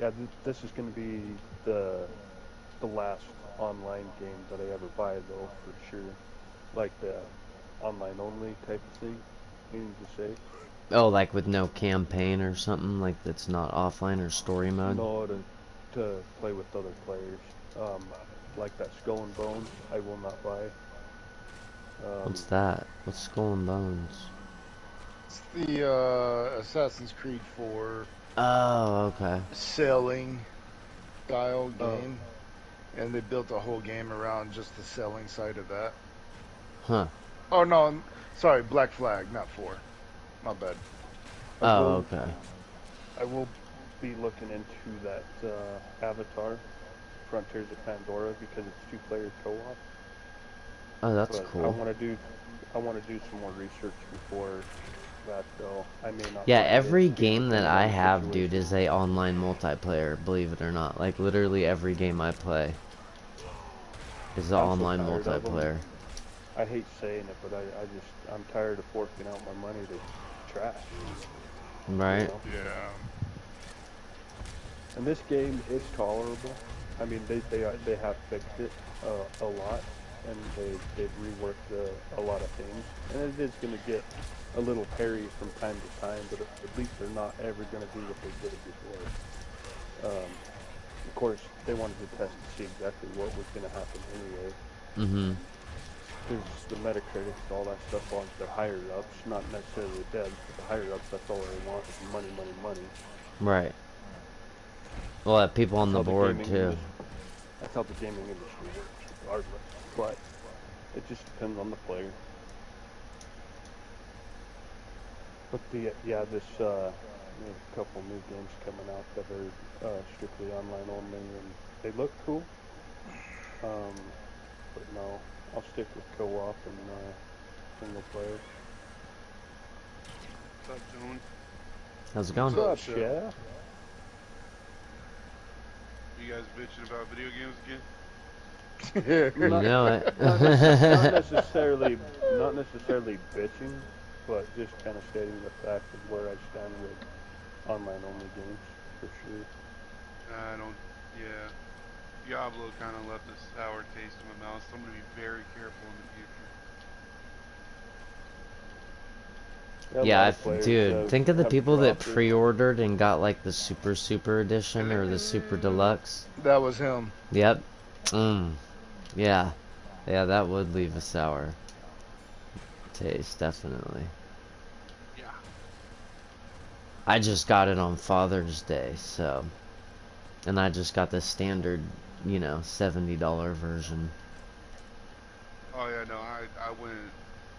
Yeah, this is going to be the the last online game that I ever buy, though, for sure. Like the online only type of thing, meaning to say. Oh, like with no campaign or something, like that's not offline or story mode? No, to play with other players. Like that Skull and Bones, I will not buy. What's Um, that? What's Skull and Bones? It's the Assassin's Creed 4 Oh, okay. sailing style oh, game, and they built a whole game around just the sailing side of that. Huh. Oh no, sorry, Black Flag, not 4. My bad. I Oh, will okay. I will be looking into that Avatar Frontiers of Pandora because it's two-player co-op. Oh, that's But cool. I want to do some more research before that, though. I may not Yeah, buy it every game that depending I on the have, dude, situation. is a online multiplayer, believe it or not. Like, literally every game I play is an I'm so online tired of them. multiplayer. I hate saying it, but I'm tired of forking out my money to trash. You Right? know. Yeah. And this game is tolerable. I mean, they have fixed it a lot, and they've reworked a lot of things, and it is going to get a little hairy from time to time, but at least they're not ever going to do what they did before. Of course, they wanted to test to see exactly what was going to happen anyway, Mm-hmm. because the Metacritics, all that stuff belongs to their higher ups, not necessarily the devs, but the higher ups. That's all they want is money, money, money. Right. We'll have people on That's the how the board, gaming too. industry. That's how the gaming industry works, regardless. But it just depends on the player. But this we have a couple new games coming out that are strictly online only, and they look cool. But no, I'll stick with co-op and single player. What's up, Jones? How's it What's going? What's up, up, Chef? Chef? You guys bitching about video games again? You Not know it. not necessarily not necessarily bitching, but just kind of stating the fact of where I stand with online only games for sure. I don't. Yeah. Diablo kind of left a sour taste in my mouth, so I'm gonna be very careful in the future. Yeah, a Yeah, lot of players dude, think of the have people that dropped it. pre-ordered and got like the super edition or the super Hello. deluxe. That was him. Yep. Yeah. Yeah, that would leave a sour taste, definitely. Yeah. I just got it on Father's Day, so. And I just got the standard, $70 version. Oh yeah, no, I went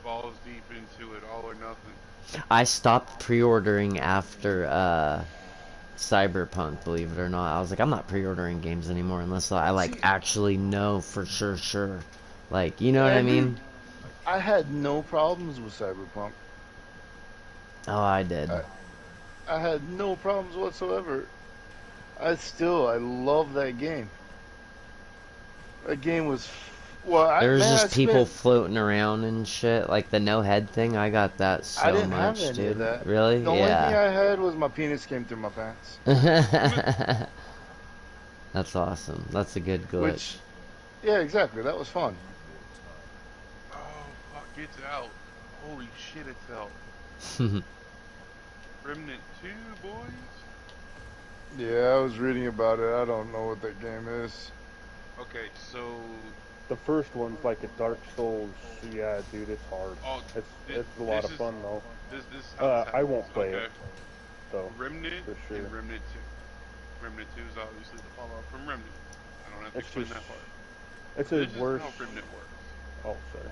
balls deep into it, all or nothing. I stopped pre-ordering after, Cyberpunk, believe it or not. I was like, I'm not pre-ordering games anymore unless I, like, See, actually know for sure. Like, you know what I and mean? dude, I had no problems with Cyberpunk. Oh, I did. I, I had no problems whatsoever. I love that game. That game was, There's man, I just people spent, floating around and shit. Like the no head thing, I got that I so didn't have much, any of dude. that. Really? The only thing Yeah. I had was my penis came through my pants, That's awesome. That's a good glitch. which, yeah, exactly. That was fun. Oh fuck, it's out. Holy shit, it's out. Remnant 2, boys. Yeah, I was reading about it. I don't know what that game is. Okay, so The first one's like a Dark Souls. Yeah, dude, it's hard. oh, It's a lot this of is fun though. this is how this I happens. won't play it Okay, though, Remnant for and sure. Remnant 2. Remnant 2 is obviously the follow-up from Remnant. I don't have to It's explain just that part. it's a This is worse. how Remnant works. Oh, sorry.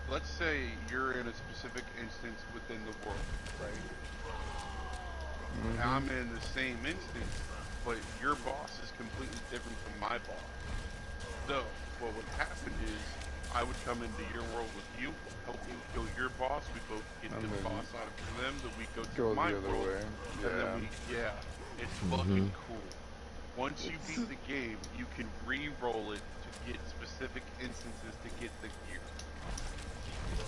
Let's say you're in a specific instance within the world, right? Hmm. I'm in the same instance, but your boss is completely different from my boss. So, what would happen is, I would come into your world with you, help you kill your boss, we both get And the then boss out of them, then we go to go my the other world, way. and then Yeah. yeah, it's Hmm. fucking cool. Once you beat the game, you can re-roll it to get specific instances to get the gear.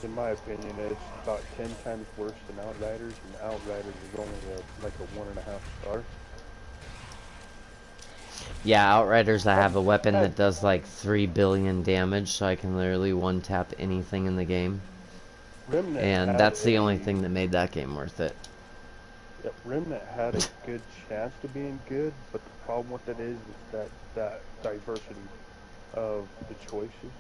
In my opinion, it's about 10 times worse than Outriders, and Outriders is only like a 1.5 star. Yeah, Outriders, I have a weapon that does like 3 billion damage, so I can literally one-tap anything in the game. Remnant And had that's the only a thing that made that game worth it. Remnant had a good chance to being good, but the problem with it is that diversity of the choices,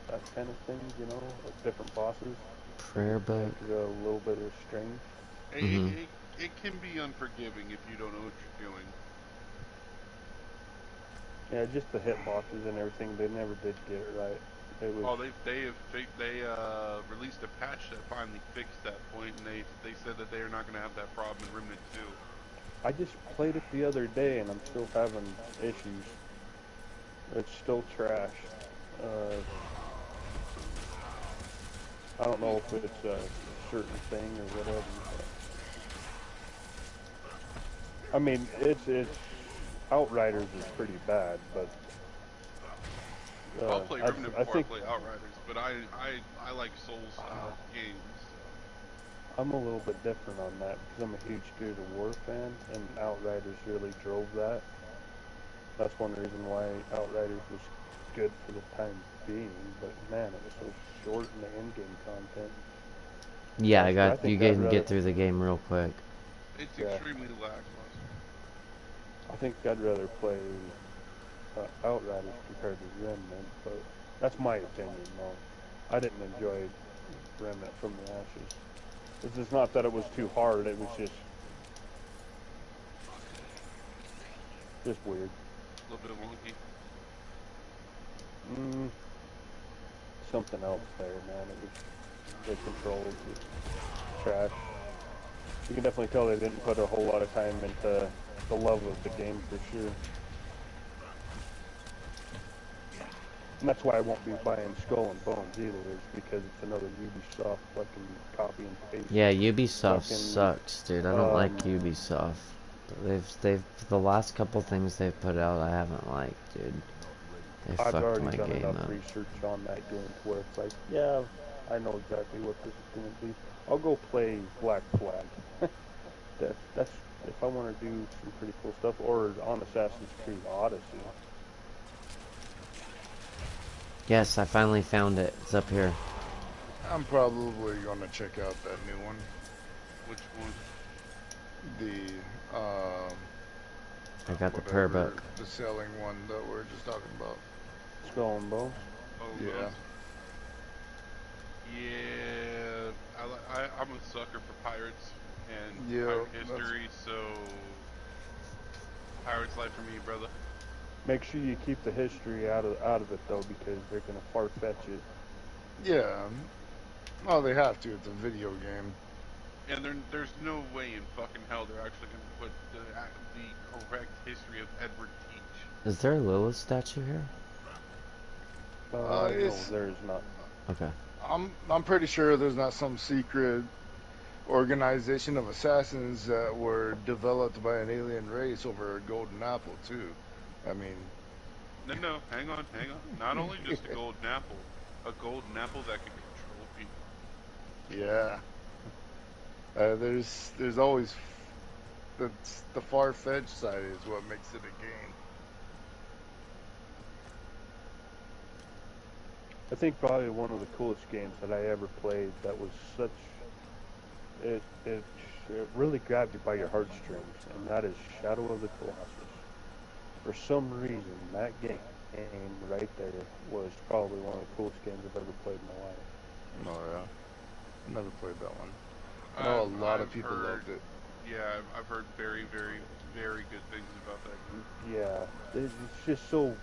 that kind of thing, you know, of different bosses. Prayer book. Makes it a little bit of strange. It can be unforgiving if you don't know what you're doing. Yeah, just the hitboxes and everything, they never did get it right. It was. Oh, they released a patch that finally fixed that point, and they said that they are not going to have that problem in Remnant 2. I just played it the other day and I'm still having issues. It's still trash. I don't know if it's a certain thing or whatever. But, I mean, it's Outriders is pretty bad, but I'll play Remnant I before I think play Outriders, but I like Souls-style games. I'm a little bit different on that because I'm a huge Gears of War fan, and Outriders really drove that. That's one reason why Outriders was good for the time being, but man, it was so short in the in-game content. Yeah, you can rather, get through the game real quick. It's extremely lackluster. I think I'd rather play Outriders compared to Remnant, but that's my opinion, though. I didn't enjoy Remnant from the Ashes. It's not that it was too hard, it was just weird. A little bit wonky. Something else there, man. It was, the controls was trash. You can definitely tell they didn't put a whole lot of time into the love of the game for sure. And that's why I won't be buying Skull and Bones either, is because it's another Ubisoft fucking copy and paste. Yeah, Ubisoft fucking, sucks, dude. I don't like Ubisoft. The last couple things they've put out I haven't liked, dude. They I've fucked already my done game enough up. research on that game to where it's like, yeah, I know exactly what this is going to be. I'll go play Black Flag. that's if I want to do some pretty cool stuff, or on Assassin's Creed Odyssey. Yes, I finally found it. It's up here. I'm probably gonna check out that new one. Which one? The I got the prayer book. the selling one that we're just talking about. Skull and Bones. Oh, Yeah. Yeah, I'm a sucker for pirates and Yeah, pirate history, so Pirate's life for me, brother. Make sure you keep the history out of it though, because they're gonna far fetch it. Yeah. Oh, they have to. It's a video game. And there's no way in fucking hell they're actually going to put the correct history of Edward Teach. Is there a Lilith statue here? No, there's not. Okay. I'm pretty sure there's not some secret organization of assassins that were developed by an alien race over a golden apple too. I mean. No, hang on. Not only just a golden apple that can control people. Yeah. There's always the far-fetched side is what makes it a game. I think probably one of the coolest games that I ever played that was such it really grabbed you by your heartstrings, and that is Shadow of the Colossus. For some reason, that game right there was probably one of the coolest games I've ever played in my life. Oh yeah, never played that one. I know a lot of people loved it. Yeah, I've heard very, very, very good things about that game. Yeah, it's just so.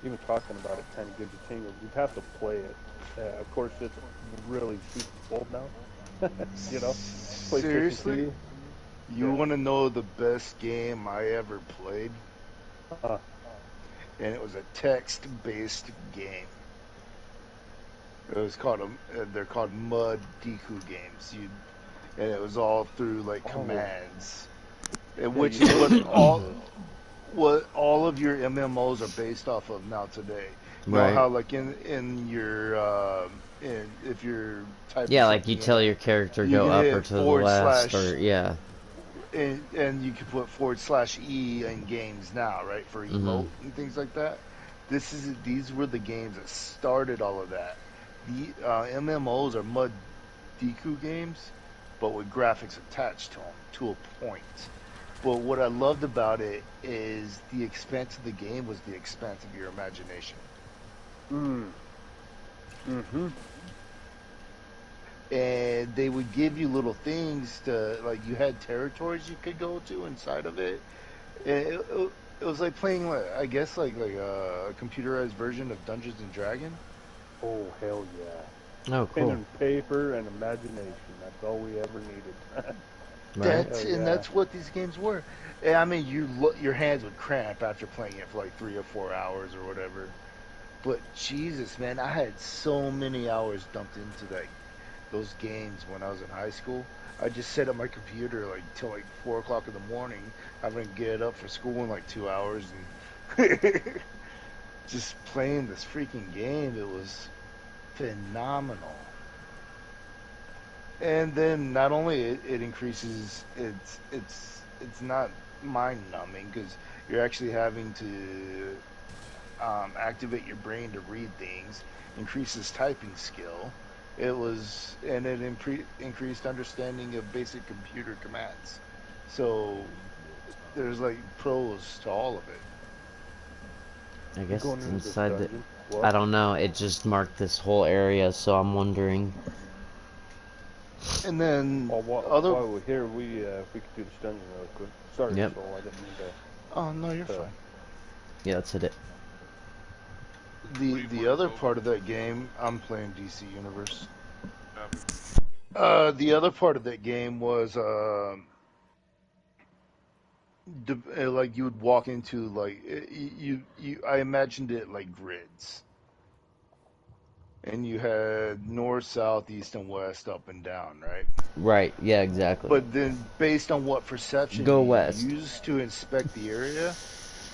Even talking about it kind of gives you tingles. You'd have to play it. Of course, it's really super old now. You know. Seriously? You want to know the best game I ever played? And it was a text-based game. It was called they're called Mud Deku games. And it was all through like commands, which is what all of your MMOs are based off of now today. You know how like in your if you're typing like you tell your character go up or to the left or yeah. and you can put /E in games now, right, for Mm-hmm. emote and things like that. These were the games that started all of that. The MMOs are Mud Deku games, but with graphics attached to them to a point. But what I loved about it is the expanse of the game was the expanse of your imagination. Mm. Mm-hmm. And they would give you little things to, like, you had territories you could go to inside of it. And it was like playing, like, I guess, like a computerized version of Dungeons and Dragons. Oh, hell yeah. Oh, Pen cool. and paper and imagination. That's all we ever needed. Right. Hell yeah. That's what these games were. And, I mean, your hands would cramp after playing it for like 3 or 4 hours or whatever. But Jesus, man, I had so many hours dumped into those games when I was in high school. I just set up my computer like till like 4 o'clock in the morning, having to get up for school in like 2 hours, and just playing this freaking game. It was phenomenal. And then not only it increases, it's not mind numbing because you're actually having to activate your brain to read things, increases typing skill. It increased understanding of basic computer commands. So there's like pros to all of it. I We're guess going it's into this inside the. dungeon. I What? don't know. It just marked this whole area, so I'm wondering. And then Well, other. while we're here, if we could do this dungeon real quick. Sorry, Yep. Soul, I didn't mean Oh no, you're to. fine. Yeah, let's hit it. What do you The wanna other go part over? of that game, I'm playing DC Universe. Copy. The other part of that game was like you would walk into like you. I imagined it like grids, and you had north, south, east, and west, up and down, right? Right. Yeah, exactly. But then, based on what perception Go you west. use to inspect the area,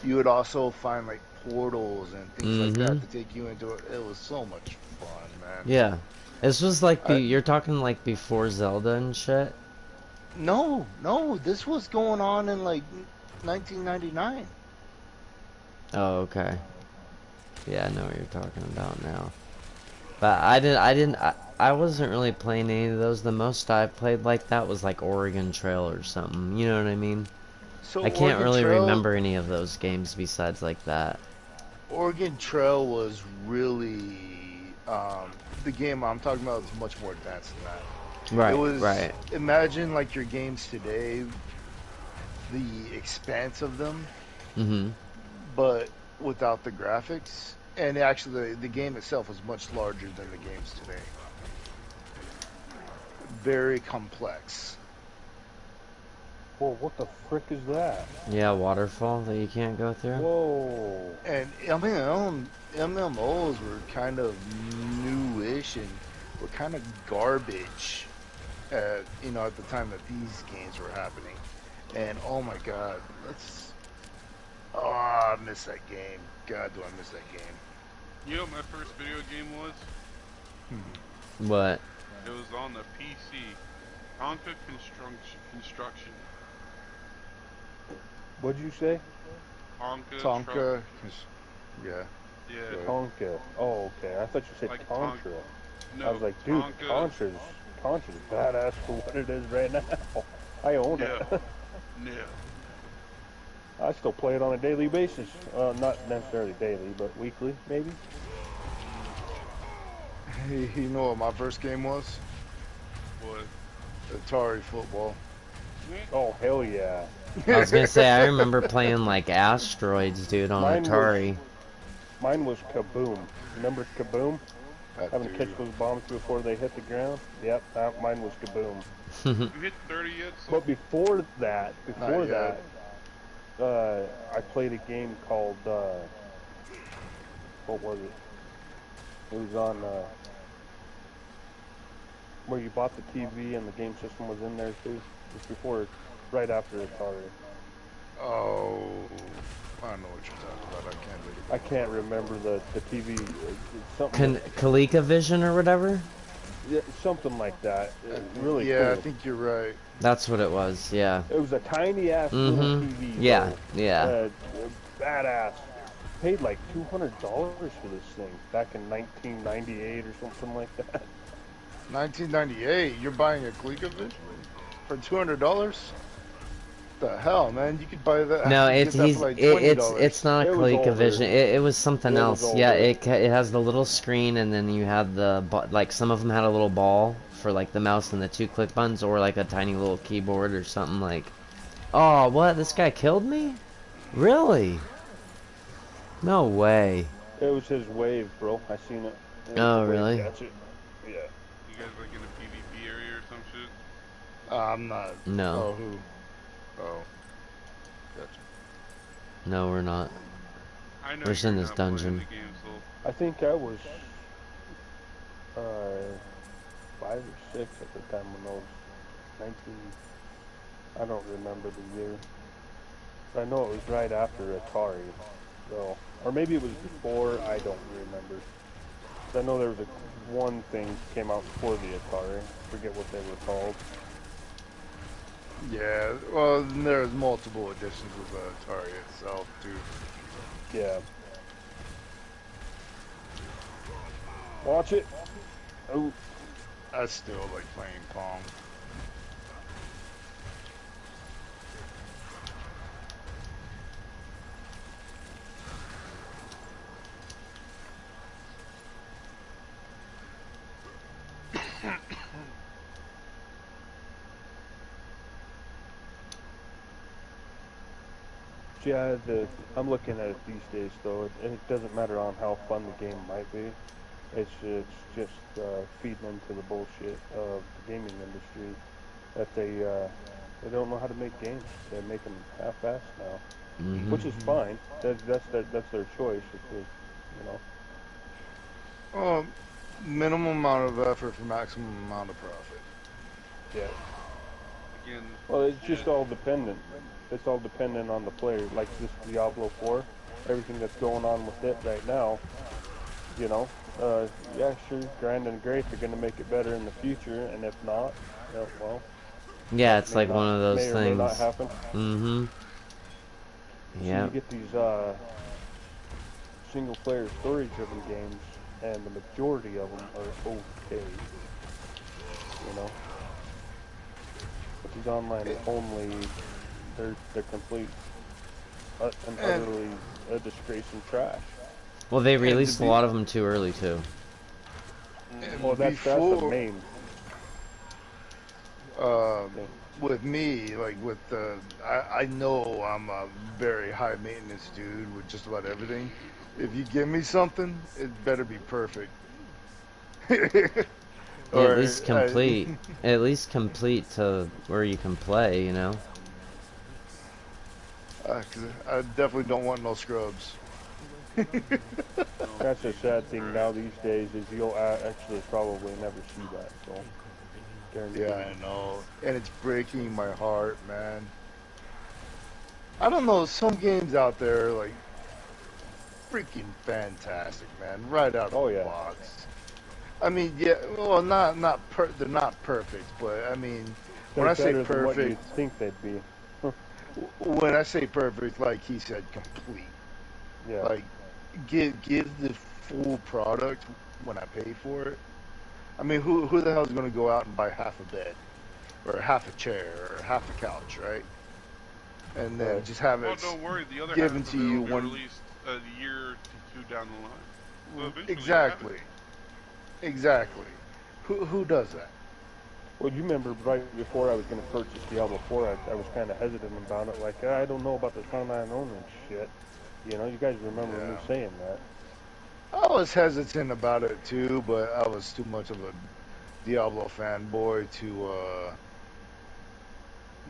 you would also find like portals and things like Mm-hmm. that to take you into it. It was so much fun, man. Yeah. This was like I, you're talking like before Zelda and shit. no, this was going on in like 1999. Oh, okay. Yeah, I know what you're talking about now. But I wasn't really playing any of those. The most I played like that was like Oregon Trail or something. You know what I mean? So I can't really remember any of those games besides like that. Oregon Trail was really the game I'm talking about is much more advanced than that. It Right, was right. imagine like your games today, the expanse of them, Mm-hmm. but without the graphics. And actually, the game itself was much larger than the games today. Very complex. Whoa, what the frick is that? Yeah, waterfall that you can't go through. Whoa. And I mean, MMOs were kind of newish and were kind of garbage at the time that these games were happening. And oh my God, I miss that game. God, do I miss that game. You know what my first video game was? What? It was on the PC. Tonka Construction. What'd you say? Tonka, yeah. Yeah. Tonka. Oh, okay. I thought you said Like Contra. No, I was like, dude, Tonka. Contra's badass for what it is right now. I own it. Yeah. Yeah. I still play it on a daily basis. Not necessarily daily, but weekly, maybe. Hey, you know what my first game was? What? Atari football. Oh, hell yeah. I was gonna say I remember playing like Asteroids, dude, on Atari. Mine was Kaboom. Remember Kaboom? Having to catch Dude. those bombs before they hit the ground? Yep, mine was Kaboom. You hit 30 yet? But before that, Not yet. I played a game called, what was it? It was on, where you bought the TV and the game system was in there too. Just before, right after Atari. Oh, I don't know what you're talking about. I can't remember the TV. It's something. ColecoVision or whatever. Yeah, something like that. Really Yeah, I cool. think you're right. That's what it was, yeah. It was a tiny ass little Mm-hmm. TV Yeah, though. yeah. Badass. Paid like $200 for this thing back in 1998 or something like that. 1998. You're buying a ColecoVision for $200? The hell, man! You could buy that. No, Get that for like $20. it's not a It was older. ColecoVision. It was something It was else. Yeah, older. it has the little screen, and then you have the like some of them had a little ball for like the mouse and the two click buttons, or like a tiny little keyboard or something like. Oh, what? This guy killed me? Really? No way. It was his wave, bro. I seen it. It was Oh, a wave really? gadget. Yeah. You guys like in a PvP area or some shit? I'm not. No. Oh, who? Oh, gotcha. No, we're not. I know We're just you're in this not playing dungeon. the game, so I think I was 5 or 6 at the time when I was 19. I don't remember the year. But I know it was right after Atari, though. Or maybe it was before, I don't remember. I know there was one thing came out before the Atari. I forget what they were called. Yeah. Well, there's multiple editions of the Atari itself too. Yeah. Watch it. Oh, I still like playing Pong. yeah. I'm looking at it these days, though. It doesn't matter on how fun the game might be. It's just feeding into the bullshit of the gaming industry that they don't know how to make games. They make them half-assed now, Mm-hmm. which is fine. That's their choice. You know. Minimum amount of effort for maximum amount of profit. Yeah. again, Well, it's shit. just all dependent. It's all dependent on the player. Like this Diablo 4, everything that's going on with it right now. You know, yeah, sure, grand and great. They're gonna make it better in the future, and if not, well, Yeah, that it's like one of those may or may not things. happen. Mm-hmm. So Yeah. you get these single-player story-driven games, and the majority of them are okay. You know, but these online only, they're complete and utterly a disgrace and trash. Well, they And released a lot of them too early too. Well, that's the before, main thing. with me, like with I know I'm a very high maintenance dude with just about everything. If you give me something, it better be perfect. Yeah, at Or least complete. At least complete to where you can play, you know? 'cause I definitely don't want no scrubs. That's a sad thing now these days is you'll actually probably never see that. So, guaranteed. Yeah, I know, and it's breaking my heart, man. I don't know, some games out there like freaking fantastic, man, right out of Oh, the yeah. box. I mean, yeah, well, they're not perfect, but I mean, when They're I say better than what you perfect, think they'd be. when I say perfect, like he said, complete. Yeah. Like, give the full product when I pay for it. I mean, who the hell is going to go out and buy half a bed, or half a chair, or half a couch, right? And then Right. just have Well, it don't worry. The other given half to of it you will be one. released a year to two down the line. So eventually Exactly. Exactly. Who does that? Well, you remember right before I was going to purchase Diablo 4, I was kind of hesitant about it. Like, I don't know about this online only shit. You know, you guys remember me Yeah. saying that. I was hesitant about it too, but I was too much of a Diablo fanboy to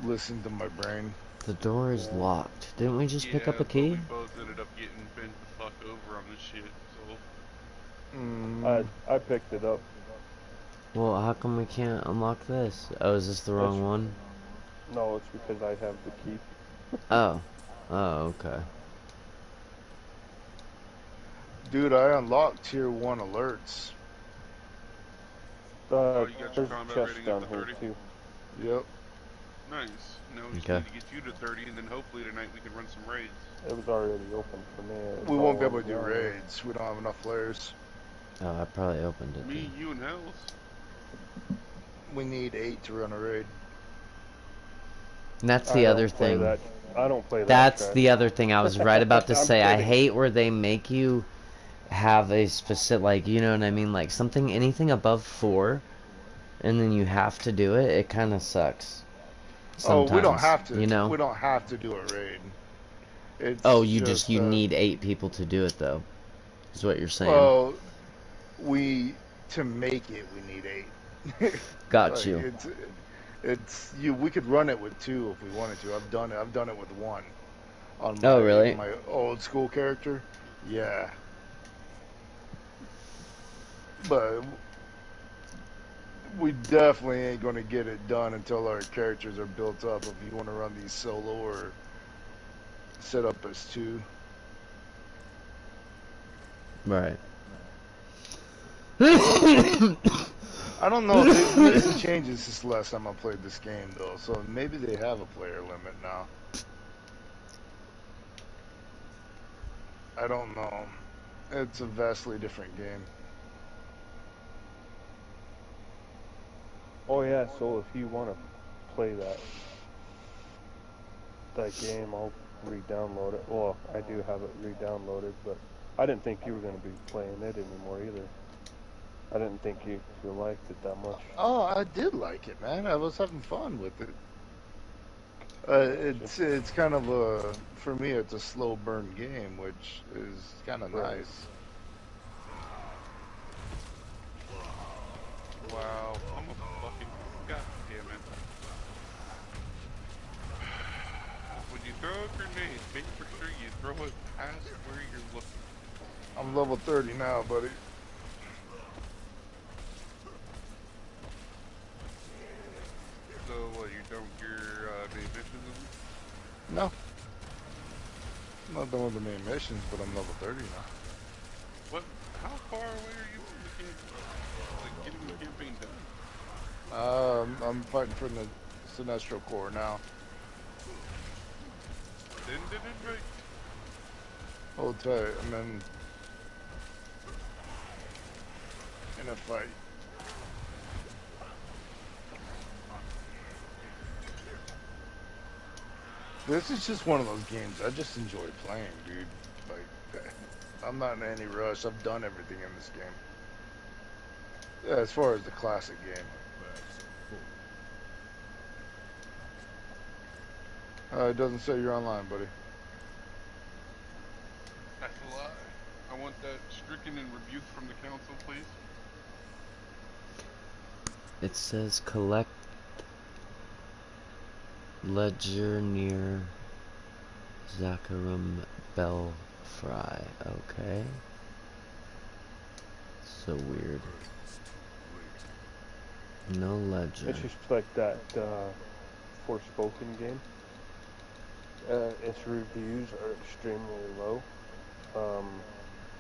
listen to my brain. The door is Yeah. locked. Didn't we just pick up a but key? we both ended up getting bent the fuck over on this shit. So I picked it up. Well, how come we can't unlock this? Oh, is this the wrong one? No, it's because I have the key. Oh. Oh, okay. Dude, I unlocked tier 1 alerts. Oh, you got your There's a combat chest rating up down to here 30? too. Yep. Nice. Now we just Okay. need to get you to 30, and then hopefully tonight we can run some raids. It was already open for me. It's We won't all be able on to do now. raids. We don't have enough players. Oh, I probably opened it. Me, Then. you, and Hells. We need 8 to run a raid. And that's I the other don't play thing. that. I don't play that That's trash. the other thing I was right about to I'm say. I kidding. hate where they make you have a specific, like, you know what I mean? Like something, anything above 4, and then you have to do it. It kind of sucks. Oh, we don't Sometimes, have to. you know? We don't have to do a raid. Oh, It's you just need 8 people to do it though. Is what you're saying. well, to make it we need 8. Got Like you. it's you. We could run it with 2 if we wanted to. I've done it. I've done it with 1 on Oh, really? my old school character. Yeah, but we definitely ain't gonna get it done until our characters are built up. If you want to run these solo or set up as 2. Right. I don't know if they've made some changes since the last time I played this game, though, so maybe they have a player limit now. I don't know. It's a vastly different game. Oh yeah, so if you want to play that game, I'll re-download it. Well, I do have it re-downloaded, but I didn't think you were going to be playing it anymore either. I didn't think you liked it that much. Oh, I did like it, man. I was having fun with it. It's kind of for me it's a slow burn game, which is kind of Right. nice. Wow, I'm a fucking... God damn it. When you throw a grenade, make for sure you throw it past where you're looking. I'm level 30 now, buddy. So, what, you don't your main missions? No, I'm not done with the main missions, but I'm level 30 now. What? How far away are you from the campaign? Like, getting the campaign done? I'm fighting for the Sinestro Corps now. Then did it right. Hold tight, I'm in a fight. This is just one of those games I just enjoy playing, dude. Like, I'm not in any rush. I've done everything in this game. Yeah, as far as the classic game. It doesn't say you're online, buddy. That's a lie. I want that stricken and rebuked from the council, please. It says collect ledger near Zachariah Belfry. Okay. So weird. No ledger. It's just like that Forspoken game. Its reviews are extremely low.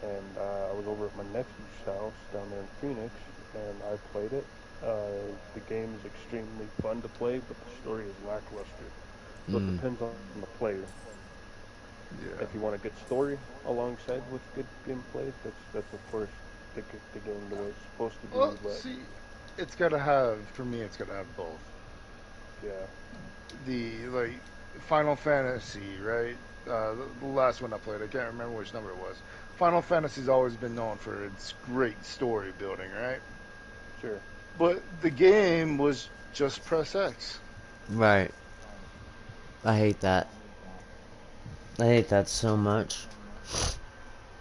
And I was over at my nephew's house down there in Phoenix, and I played it. The game is extremely fun to play, but the story is lackluster. So it depends on the player. Yeah. If you want a good story alongside with good gameplay, that's of course the game the way it's supposed to be. Well, but see, it's gotta have, for me, it's gotta have both. yeah, Like, Final Fantasy, right? The last one I played, I can't remember which number it was. Final Fantasy's always been known for its great story building, right? sure. But the game was just press X. Right. I hate that. I hate that so much.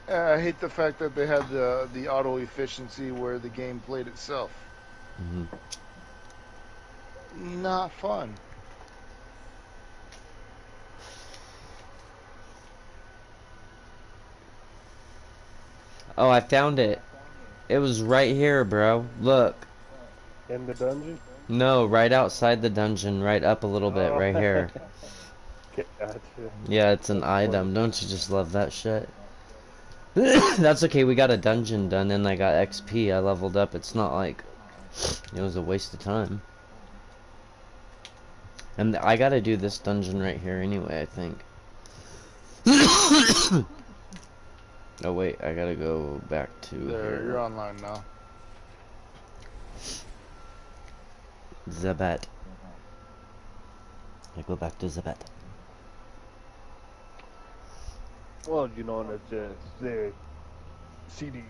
I hate the fact that they had the auto efficiency where the game played itself. Not fun. Oh, I found it. It was right here, bro. Look. In the dungeon? No, right outside the dungeon, right up a little bit, Oh. right here. Gotcha. Yeah, it's an item. Don't you just love that shit? That's okay, we got a dungeon done and I got XP. I leveled up. It's not like It was a waste of time. And I gotta do this dungeon right here anyway, I think. Oh wait, I gotta go back to There, here. you're online now. Zabet. I go back to Zabet. Well, you know, and it's the CD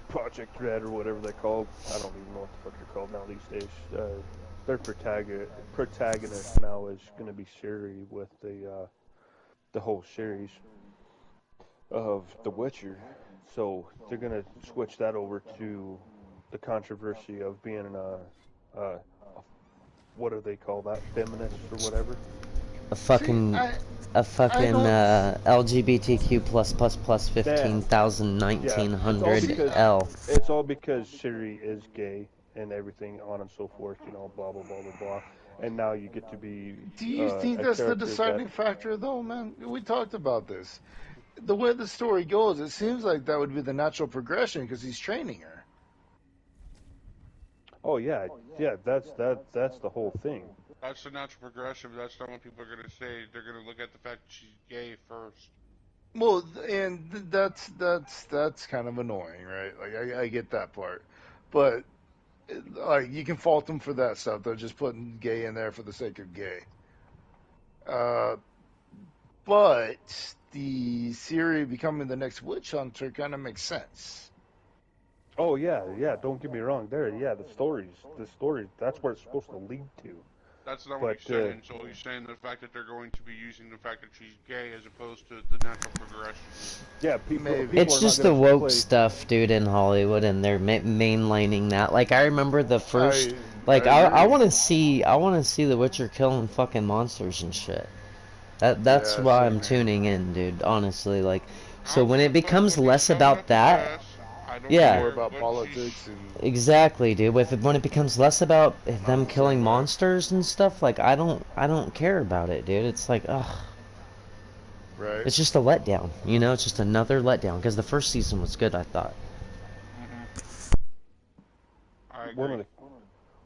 Project Red or whatever they're called. I don't even know what the fuck they're called now these days. Their protagonist now is going to be Siri with the whole series of The Witcher. So they're going to switch that over to the controversy of being a what do they call that, feminist or whatever. A See, fucking I don't. LGBTQ plus Yeah, 15,000 yeah. See, L. It's all because Siri is gay and everything on and so forth. You know, blah blah blah blah blah. And now you get to be do you think a that's the character that. deciding factor, though, man? We talked about this. The way the story goes, it seems like that would be the natural progression because he's training her. Oh yeah, yeah. That's the whole thing. That's the natural progression, but that's not what people are going to say. They're going to look at the fact that she's gay first. Well, and that's kind of annoying, right? Like I get that part, but like you can fault them for that stuff. They're just putting gay in there for the sake of gay. Uh, but the Siri becoming the next witch hunter kind of makes sense. Oh yeah, yeah. Don't get me wrong. There, yeah. The stories. That's where it's supposed to lead to. That's not what But he's saying. So he's saying the fact that they're going to be using the fact that she's gay as opposed to the natural progression. yeah, Maybe. people It's are not just the gonna woke play. stuff, dude, in Hollywood, and they're mainlining that. Like, I remember the first, I like, I agree. want to see The Witcher killing fucking monsters and shit. That's Yeah, why I'm same here. tuning in, dude. Honestly, like, I so don't when give it a fuck becomes what he's less done with about the that, past. I don't It's yeah, more care about what she's. politics and exactly, dude. When it becomes less about I'm them the same killing way. monsters and stuff, like, I don't care about it, dude. It's like, ugh. Right. It's just a letdown, you know? It's just another letdown because the first season was good, I thought. I One agree. of the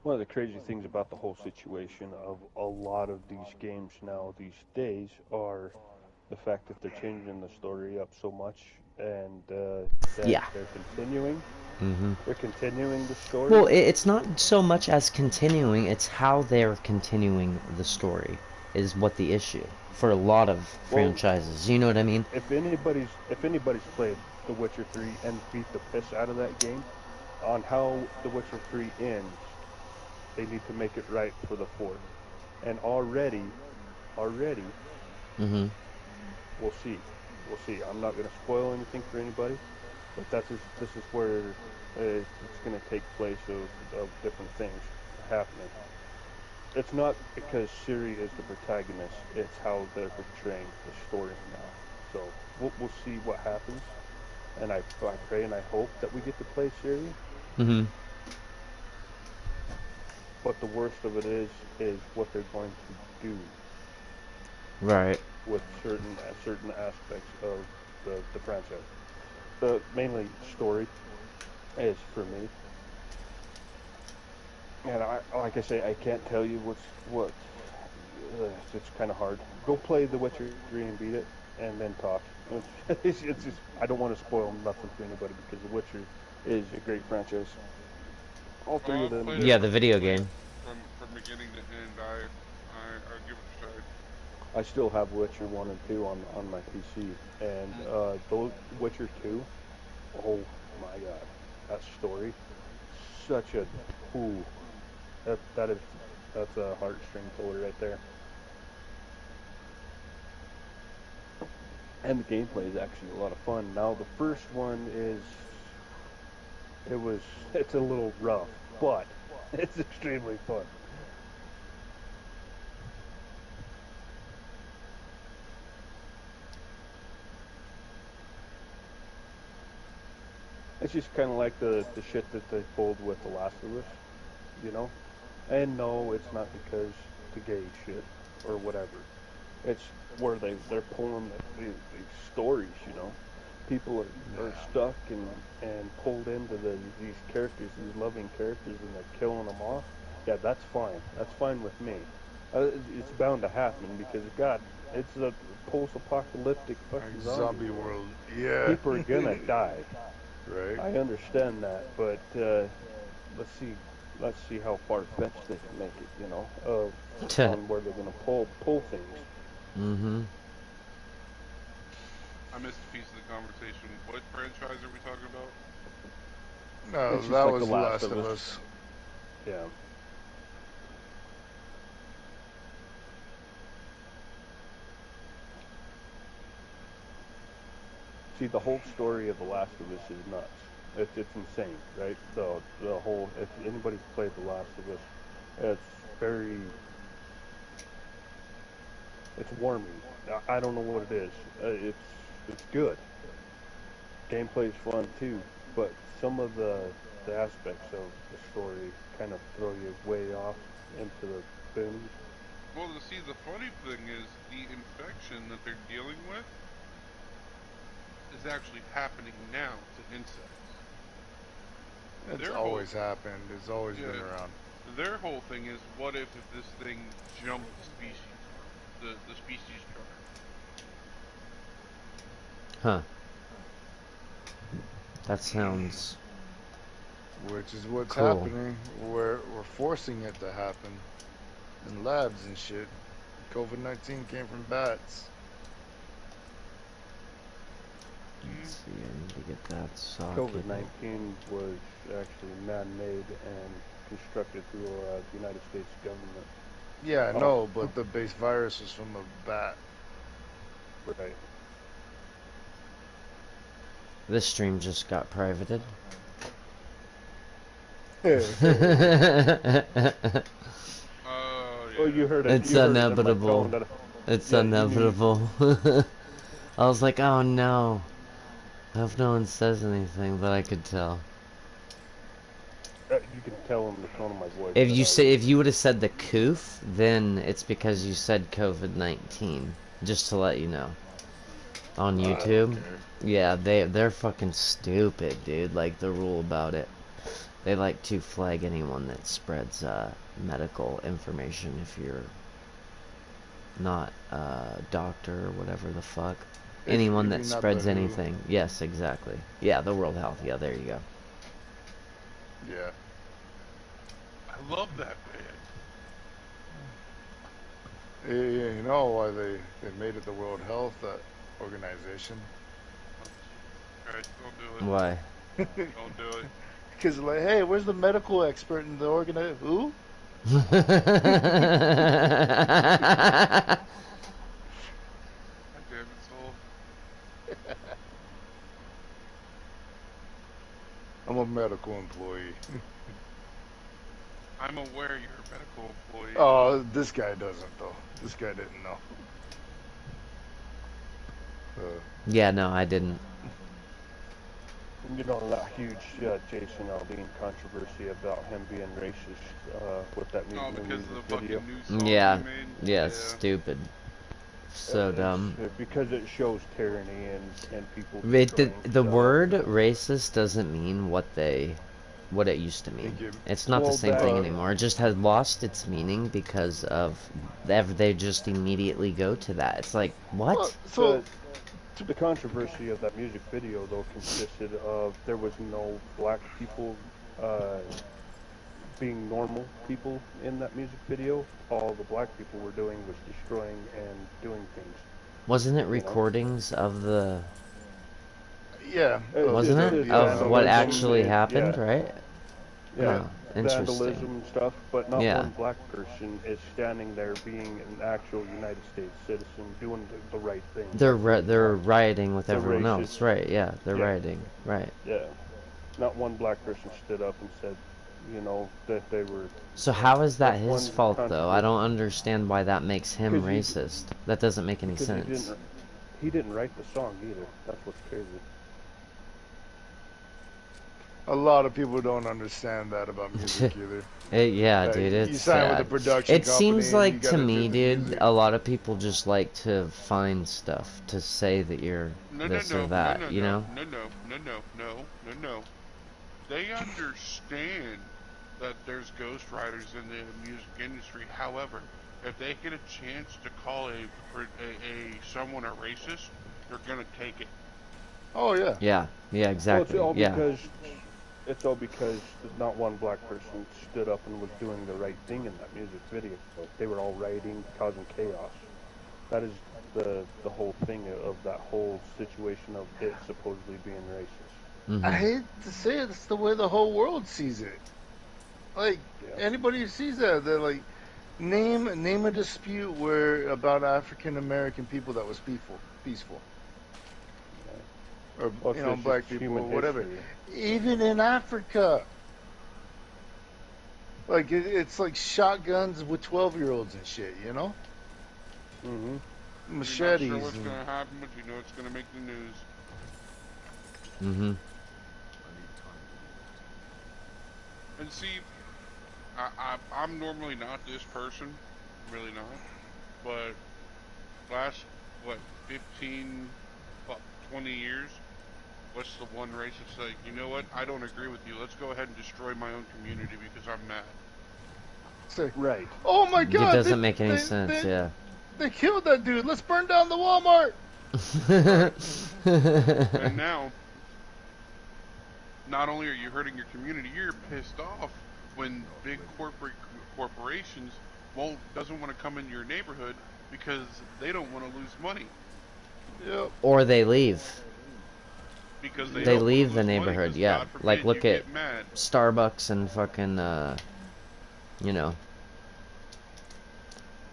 one of the crazy things about the whole situation of a lot of these games now these days are the fact that they're changing the story up so much and that Yeah. they're continuing. Mm-hmm. They're continuing the Well, story. it's not so much as continuing, it's how they're continuing the story is what the issue for a lot of Well, franchises. You know what I mean? if anybody's played The Witcher 3 and beat the piss out of that game, on how The Witcher 3 ends, they need to make it right for the fourth. And already, Mm-hmm. we'll see. We'll see. I'm not going to spoil anything for anybody, but this is where it's going to take place of different things happening. It's not because Siri is the protagonist; it's how they're portraying the story now. So we'll see what happens, and I pray and I hope that we get to play Siri. Mm-hmm. But the worst of it is what they're going to do Right. with certain aspects of the franchise. The mainly story is for me, and I like I say I can't tell you what. It's kind of hard. Go play The Witcher 3 and beat it, and then talk. It's just I don't want to spoil nothing for anybody because The Witcher is a great franchise. All three Well, of I've them. played it Yeah, the video game. from beginning to end. I give it a try. I still have Witcher 1 and 2 on my PC, and those Witcher 2. Oh my God, that story, such a ooh, that is that's a heartstring puller right there. And the gameplay is actually a lot of fun. Now the first one it was it's a little rough, but it's extremely fun. It's just kind of like the shit that they pulled with The Last of Us, you know. And no, it's not because the gay shit or whatever. It's where they're pulling these stories, you know. people are stuck and pulled into these characters, these loving characters, and they're killing them off. Yeah, that's fine. That's fine with me. It's bound to happen because God, it's a post-apocalyptic fucking Like zombie zombie world. world. Yeah. People are gonna die. Right. I understand that, but let's see, let's see how far-fetched they can make it. You know, on where they're gonna pull things. Mm-hmm. I missed a piece of the conversation. What franchise are we talking about? No, It's just that like was The The Last Last of of Us. Us. Yeah. See, the whole story of The Last of Us is nuts. It's insane, right? The whole. If anybody's played The Last of Us, it's very. It's warming. I don't know what it is. It's good. Gameplay's fun too, but some of the aspects of the story kind of throw you way off into the boonies. Well, see, the funny thing is the infection that they're dealing with is actually happening now to insects. It's Their always happened. It's always been yeah, around. their whole thing is, what if this thing jumped the species, the species chart? Huh. That sounds Which is what's cool. happening. We're forcing it to happen in labs and shit. COVID-19 came from bats. Let's see, I need to get that socket. COVID-19 was actually man-made and constructed through the United States government. Yeah, I know, but the base virus is from a bat. Right. This stream just got privated. Oh, yeah. Well, you heard it. It's you heard it in my inevitable. tone that- It's Yeah, inevitable. I was like, oh no. I hope no one says anything, but I could tell. you can tell in the tone of my voice. If you would have said the coof, then it's because you said COVID-19. Just to let you know. On YouTube. Yeah, they're fucking stupid, dude. Like the rule about it. They like to flag anyone that spreads medical information if you're not a doctor or whatever the fuck. Anyone that spreads anything. Yes, exactly. Yeah, the World Health. Yeah, there you go. Yeah. I love that band. You know why they made it the World Health Organization? Alright, don't do it. Why? Don't do it. Because like, hey, where's the medical expert in the organization? Who? God damn it, Soul. I'm a medical employee. I'm aware you're a medical employee. Oh, this guy doesn't though. This guy didn't know. Yeah, no, I didn't. You know, that huge Jason Aldean controversy about him being racist with that Oh, new because music of the video. fucking new song Yeah, you made? yeah, it's stupid. So dumb. Because it shows tyranny and people. The word racist doesn't mean what it used to mean. It's not the same thing anymore. It just has lost its meaning because of they just immediately go to that. It's like, what? The controversy of that music video, though, consisted of there was no black people being normal people in that music video. All the black people were doing was destroying and doing things. Wasn't it recordings of the... Yeah. Wasn't it? Of what actually happened, right? Yeah. Interesting. Vandalism and stuff, but not one black person is standing there being an actual United States citizen doing the right thing. They're rioting with everyone else, right? Yeah, they're rioting, right? Yeah, not one black person stood up and said, you know, that they were. So how is that his fault, though? I don't understand why that makes him racist. That doesn't make any sense. He didn't write the song either. That's what's crazy. A lot of people don't understand that about music either. Yeah, Like, dude, you it's sign with a sad. production It seems company, you like to gotta do me, the dude, music. a lot of people just like to find stuff to say that you're No, no, this or no, no, that, no, you no, know? no, no, no, no, no, no, no. They understand that there's ghostwriters in the music industry. However, if they get a chance to call someone a racist, they're gonna take it. Oh yeah. Yeah, yeah, Well, it's exactly. all Yeah. because not one black person stood up and was doing the right thing in that music video. They were all rioting, causing chaos. That is the whole thing of that whole situation of it supposedly being racist. I Hmm. hate to say it, it's the way the whole world sees it. Like Yeah. anybody who sees that, they're like, name a dispute where about African American people that was peaceful, or Well, it's just black people human or whatever. history. Even in Africa, like it's like shotguns with 12-year-olds and shit, Mm-hmm. You're not machetes. sure what's gonna happen, but you know it's gonna make the news. Hmm. And see, I'm normally not this person, really not. But last, what, 15, what, 20 years, what's the one race that's like, you know what, I don't agree with you. Let's go ahead and destroy my own community because I'm mad. Say, Right. oh my It God! doesn't make any sense, yeah. They killed that dude. Let's burn down the Walmart. And now, not only are you hurting your community, you're pissed off when big corporations doesn't want to come into your neighborhood because they don't want to lose money. Yep. Or they leave. Because They don't wanna leave lose the money, neighborhood, 'cause yeah. God forbid Like, you look at get mad. Starbucks and fucking, you know,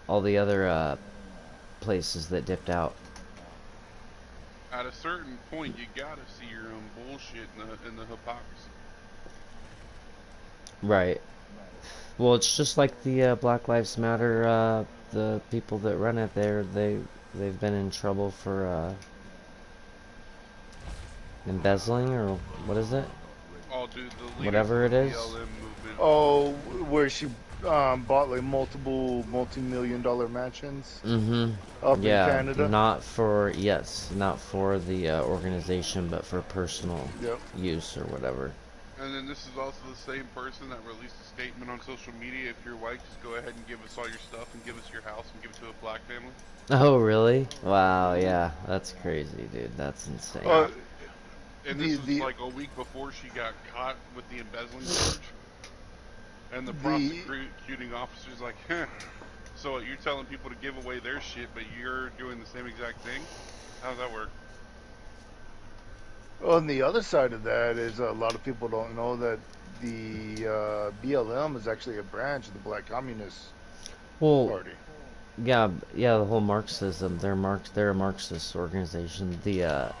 all the other, places that dipped out. At a certain point, you gotta see your own bullshit in the hypocrisy. Right. Well, it's just like the Black Lives Matter. The people that run it there, they've been in trouble for embezzling, or what is it? Oh, dude, the leaders Whatever of it the is. BLM movement. Oh, where she bought like multiple multi-million-dollar mansions Mm-hmm. up in Yeah. Canada. Not for not for the organization, but for personal Yep. use or whatever. And then this is also the same person that released a statement on social media. If you're white, just go ahead and give us all your stuff and give us your house and give it to a black family. Oh, really? Wow. Yeah. That's crazy, dude. That's insane. Uh, And this was like a week before she got caught with the embezzling charge. And the prosecuting officer's like, huh, so you're telling people to give away their shit, but you're doing the same exact thing? How does that work? On the other side of that is a lot of people don't know that the BLM is actually a branch of the Black Communist Party. Yeah, the whole Marxism. They're a Marxist organization. Yep.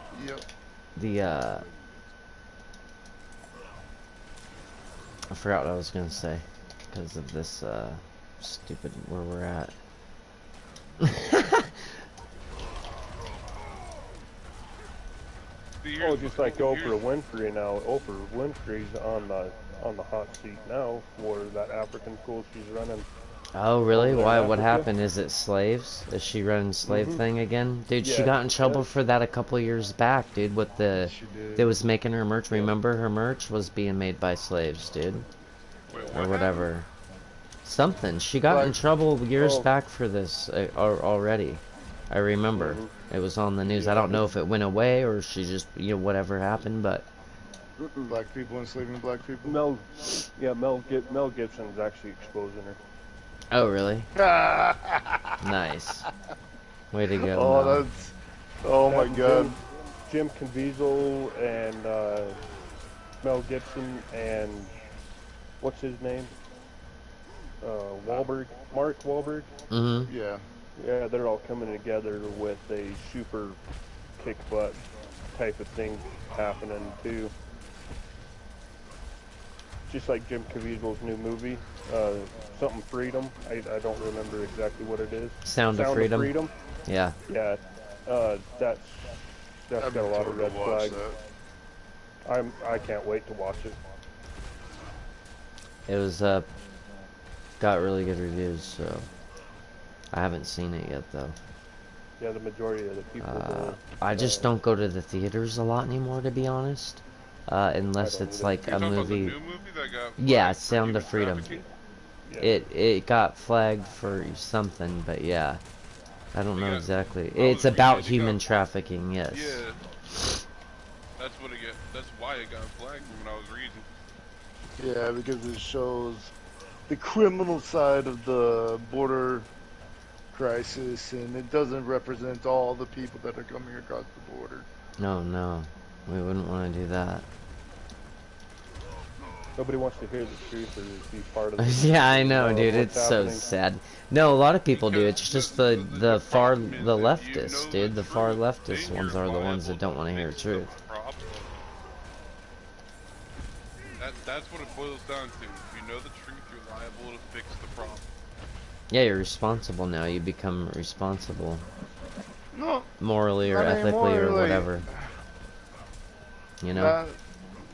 I forgot what I was gonna say because of this stupid where we're at. Oh, just like Oprah Winfrey now. Oprah Winfrey's on the hot seat now for that African school she's running. Oh, really? Why? What Africa. happened? Is it slaves? Is she running slave thing again? Dude, she Yeah, got in trouble yeah. for that a couple years back, dude, with She did. that was making her merch. Remember, her merch was being made by slaves, dude. Wait, Or what whatever. happened? Something. She got in trouble years Oh. back for this already. I remember. It was on the news. I don't know if it went away or she just, whatever happened, but... Black people enslaving black people. Mel Gibson's actually exposing her. Oh, really? Nice. Way to go, Oh, Mel. that's. Oh my That God. Jim Caviezel and Mel Gibson and what's his name? Wahlberg, Mark Wahlberg. Mm-hmm. Yeah. Yeah, they're all coming together with a super kick butt type of thing happening too. Just like Jim Caviezel's new movie, something Freedom. I don't remember exactly what it is. Sound of Freedom. Yeah. Yeah, that's got a lot of red flags. I can't wait to watch it. It was got really good reviews, so I haven't seen it yet though. Yeah, the majority of the people don't. I just don't go to the theaters a lot anymore, to be honest. Unless don't it's either. like You're a talking about the movie. new movie that got Yeah, flagged for Sound human of Freedom. trafficking? Yeah. It got flagged for something, but yeah, I don't It know got- exactly. I was It's about reading it got- human trafficking, yes. Yeah. That's what it got. That's why it got flagged from what I was reading. Yeah, because it shows the criminal side of the border crisis, and it doesn't represent all the people that are coming across the border. No, no, we wouldn't want to do that. Nobody wants to hear the truth or be part of it. Yeah, I know, Of dude. what's It's so happening. sad. No, a lot of people do. It's just the far problem is the if you leftists, know dude. The far truth, leftist then ones you're are the ones that liable don't want to hear the fix truth. problem. That's what it boils down to. If you know the truth, you're liable to fix the problem. Yeah, you're responsible now. You become responsible, No, morally or not ethically anymore, or like, whatever. You know.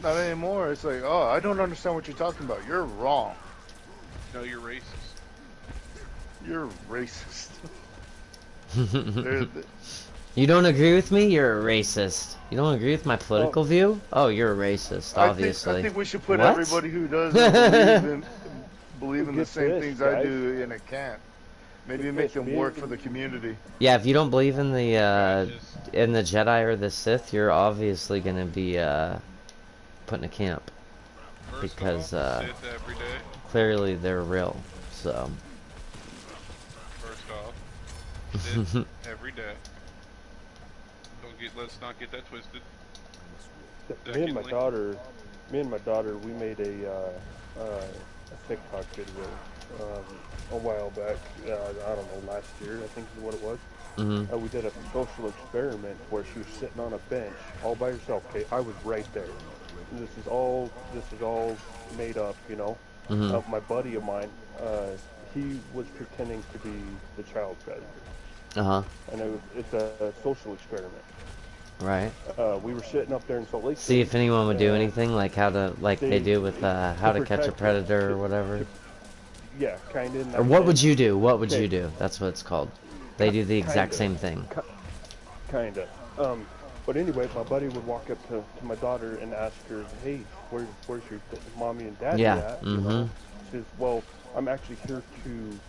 not anymore. It's like, oh, I don't understand what you're talking about. You're wrong. No, you're racist. You're racist. They're- You don't agree with me? You're a racist. You don't agree with my political view? Oh, you're a racist, obviously. I think we should put What? everybody who doesn't believe in the Get same this, things I guys. do in a camp. Maybe Get make this, them me work and- for the community. Yeah, if you don't believe in the Just- Jedi or the Sith, you're obviously gonna be put in a camp. First Because, off, Sith every day. Clearly, they're real. So. First off, Sith every day. Let's not get that twisted. Me and my Secondly- daughter, we made a TikTok video a while back. I don't know, last year I think is what it was. Mhm. We did a social experiment where she was sitting on a bench all by herself. Okay, I was right there. And this is all made up, you know. Mhm. My buddy of mine, he was pretending to be the child predator, Uh huh. and it's a social experiment. Right. We were sitting up there in Salt Lake See City, if anyone would do and- anything like how to they They- do with how to catch a protect- predator or whatever. Yeah, kind of. Or what would you do? What would Okay. you do? That's what it's called. They do the exact Kinda. same thing. Kind of. But anyway, my buddy would walk up to my daughter and ask her, "Hey, where's your mommy and daddy Yeah, at?" You mhm. know? She says, "Well, I'm actually here to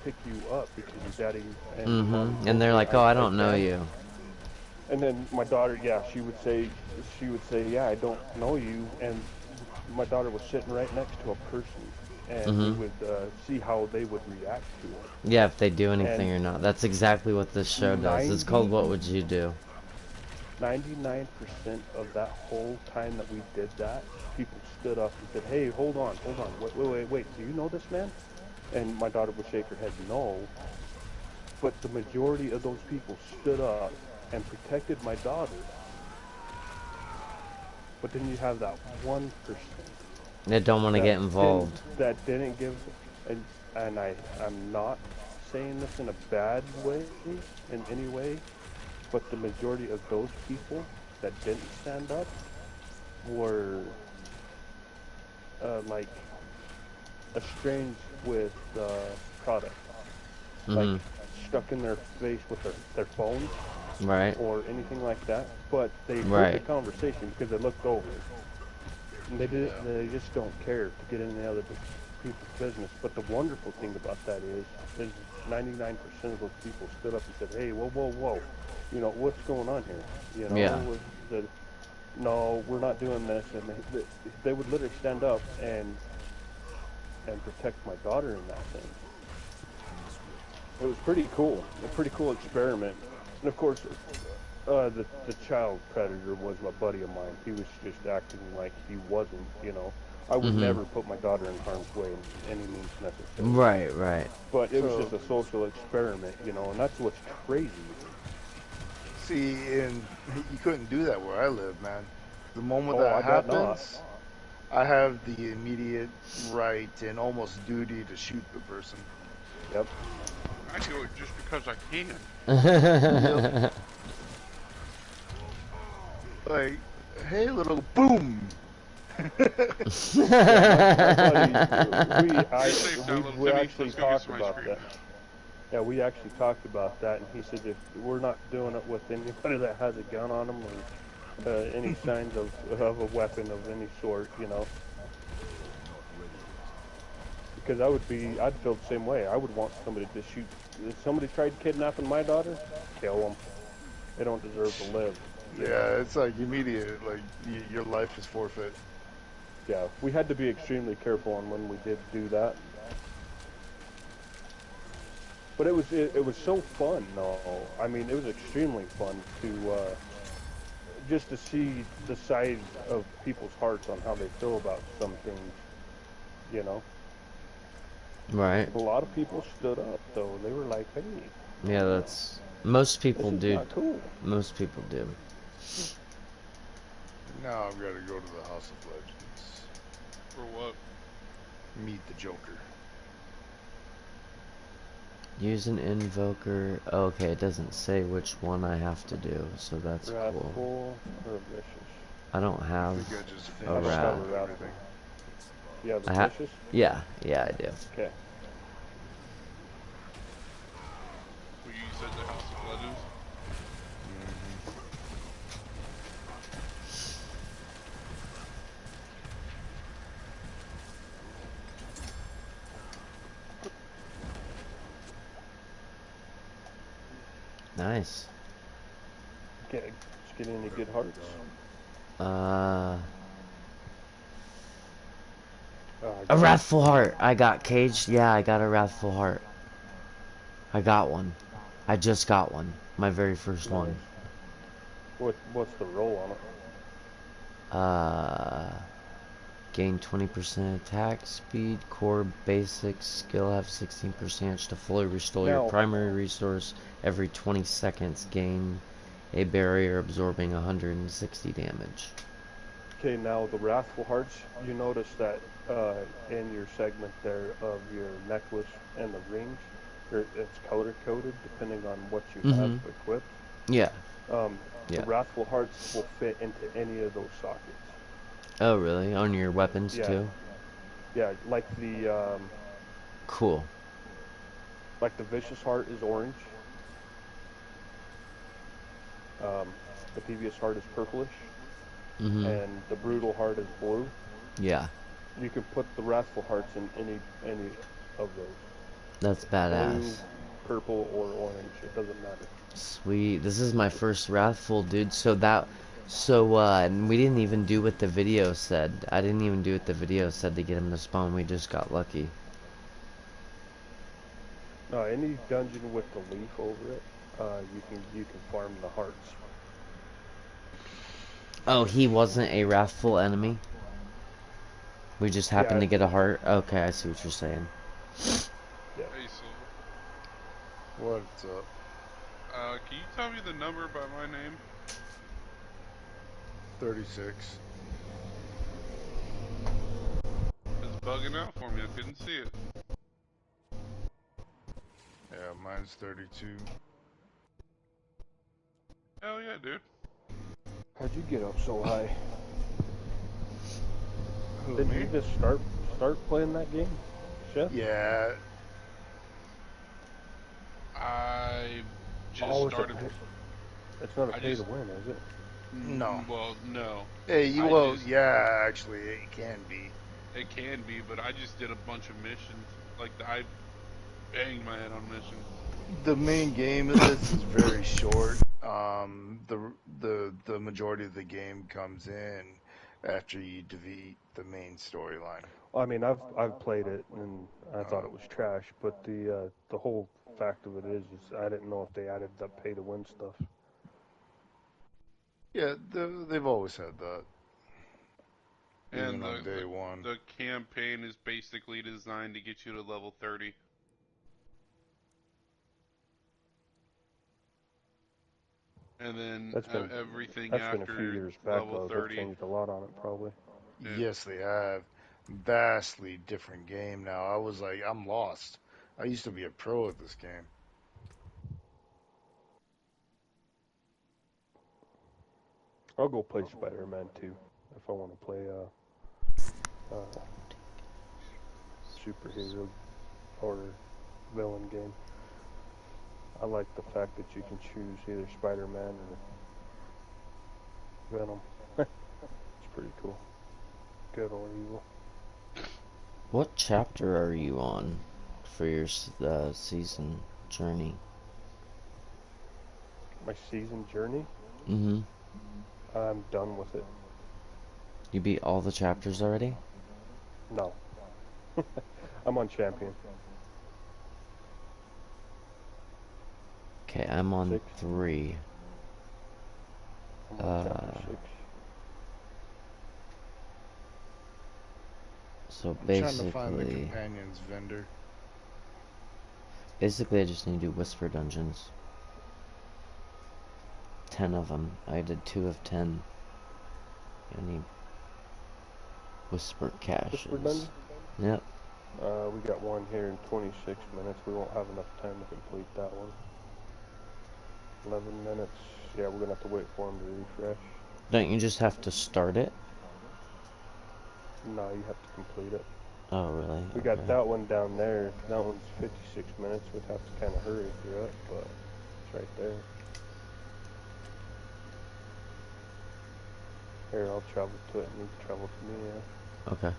pick you up because your daddy and mommy Mhm. told And they're me like, "Oh, I don't can't." know you." And then my daughter, yeah, she would say, "Yeah, I don't know you." And my daughter was sitting right next to a person, and we Mhm. would see how they would react to it. Yeah, if they do anything And or not. That's exactly what this show does. It's called 90 What Would You Do? 99% of that whole time that we did that, people stood up and said, "Hey, hold on, wait, do you know this man?" And my daughter would shake her head, "No." But the majority of those people stood up and protected my daughter. But then you have that 1% They don't want to that get involved. that didn't give, and I'm not saying this in a bad way, in any way, but the majority of those people that didn't stand up were like estranged with product, Mhm. like stuck in their face with their phones Right. or anything like that. But they heard the Right. conversation because they looked over. And they just don't care to get in the other people's business. But the wonderful thing about that is 99% of those people stood up and said, "Hey, whoa, you know, what's going on here? You know, Yeah. no, we're not doing this." And they would literally stand up and protect my daughter in that thing. It was pretty cool, a pretty cool experiment. And of course, the child predator was my buddy of mine. He was just acting like he wasn't, you know. I would Mhm. never put my daughter in harm's way in any means necessary. Right, right. But it was So- just a social experiment, you know, and that's what's crazy. See, and you couldn't do that where I live, man. The moment Oh, that I bet not. happens, I have the immediate right and almost duty to shoot the person. Yep. I do it just because I can. Like, Hey, little boom. Yeah, my buddy, Stay safe now, little we Timmy. actually Let's go get talked some ice about cream. that. Yeah, we actually talked about that, and he said if we're not doing it with anybody that has a gun on them or any signs of a weapon of any sort, you know, because I'd feel the same way. I would want somebody to shoot. If somebody tried kidnapping my daughter, kill them. They don't deserve to live, you know. Yeah, it's like immediate. Like your life is forfeit. Yeah, we had to be extremely careful on when we did do that. But it was so fun, though. I mean, it was extremely fun to just to see the side of people's hearts on how they feel about some things. You know, Right. a lot of people stood up, though. They were like, "Hey, Yeah, that's most people this is do. not cool." Most people do. Now I've got to go to the House of Legends. For what? Meet the Joker. Use an invoker. Oh, okay, it doesn't say which one I have to do, so that's cool. Wrathful or vicious? I don't I have think I just a I don't finished have wrath. a wrathful. everything. You have a I have. vicious? Yeah, I do. Okay. Well, you said the House of Legends? Nice. Just get any good hearts. Uh, I a got wrathful heart. I got caged. Yeah, I got a wrathful heart. I got one. I just got one. My very first nice. one. What's the roll on it? Gain 20% attack speed, core basics, skill have 16% to fully restore your Now, primary resource every 20 seconds. Gain a barrier absorbing 160 damage. okay, now the wrathful hearts. You notice that in your segment there of your necklace and the rings, it's color coded depending on what you have equipped. Yeah. The wrathful hearts will fit into any of those sockets. Oh, really? On your weapons Yeah, too? yeah. Cool. Like the vicious heart is orange. The devious heart is purplish, and the brutal heart is blue. Yeah. You can put the wrathful hearts in any of those. That's badass. Blue, purple, or orange. It doesn't matter. Sweet. This is my first wrathful, dude. And we didn't even do what the video said. I didn't even do what the video said to get him to spawn. We just got lucky. Any dungeon with the leaf over it, you can farm the hearts. Oh, he wasn't a wrathful enemy? We just happened to get a heart? Okay, I see what you're saying. Yeah. Hey, Silver. What's up? Can you tell me the number by my name? 36. It's bugging out for me. I couldn't see it. Yeah, mine's 32. Hell yeah, dude. How'd you get up so high? Who, Did me? you just start playing that game, Chef? Yeah. I just started. It's not a pay to win, is it? No. Well, no. Hey, yeah, actually, it can be. It can be, but I just did a bunch of missions. Like, I banged my head on missions. The main game of this is very short. The majority of the game comes in after you defeat the main storyline. Well, I mean, I've played it and I thought it was trash, but the whole fact of it is I didn't know if they added the pay to win stuff. Yeah, they've always had that. And Even on day one. The campaign is basically designed to get you to level 30. And then everything that's after been a few years back, level though. 30. They've changed a lot on it, probably. Yeah. Yes, they have. Vastly different game now. I was like, I'm lost. I used to be a pro at this game. I'll go play Spider-Man 2 if I want to play superhero or villain game. I like the fact that you can choose either Spider-Man or Venom. It's pretty cool. Good or evil. What chapter are you on for your season journey? My season journey? Mm-hmm. I'm done with it. You beat all the chapters already? No. I'm on champion. Okay, I'm on 6. 3. I'm on chapter 6. So I'm trying to find the basically, companions vendor. I just need to do whisper dungeons. 10 of them. I did 2 of 10. I need whisper Whisper caches. dungeon? Yep. We got one here in 26 minutes. We won't have enough time to complete that one. 11 minutes. Yeah, we're gonna have to wait for him to refresh. Don't you just have to start it? No, you have to complete it. Oh, really? We Okay. got that one down there. That one's 56 minutes. We'd have to kind of hurry through it, but it's right there. Here, I'll travel to it and you can travel to me, yeah. Okay.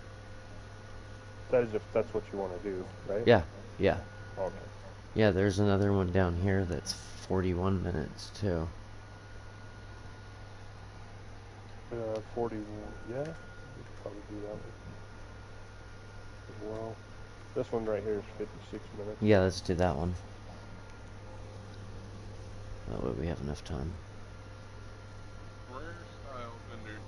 That is if that's what you want to do, right? Yeah. Yeah. Okay. Yeah, there's another one down here that's 41 minutes, too. 41. Yeah, we could probably do that one as well. This one right here is 56 minutes. Yeah, let's do that one. That way we have enough time. Rare style vendor.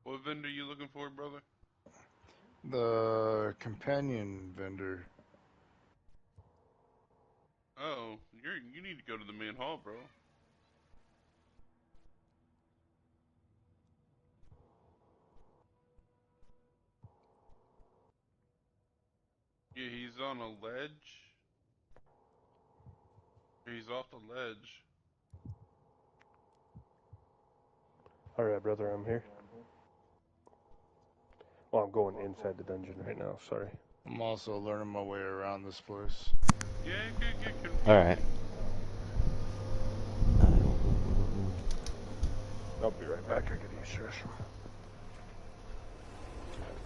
What vendor you looking for, brother? The companion vendor. Oh, you need to go to the main hall, bro. Yeah, he's on a ledge. He's off the ledge. Alright, brother, I'm here. Well, I'm going inside the dungeon right now, sorry. I'm also learning my way around this place. Yeah, it could get confusing. Alright. I'll be right back. I gotta use the restroom.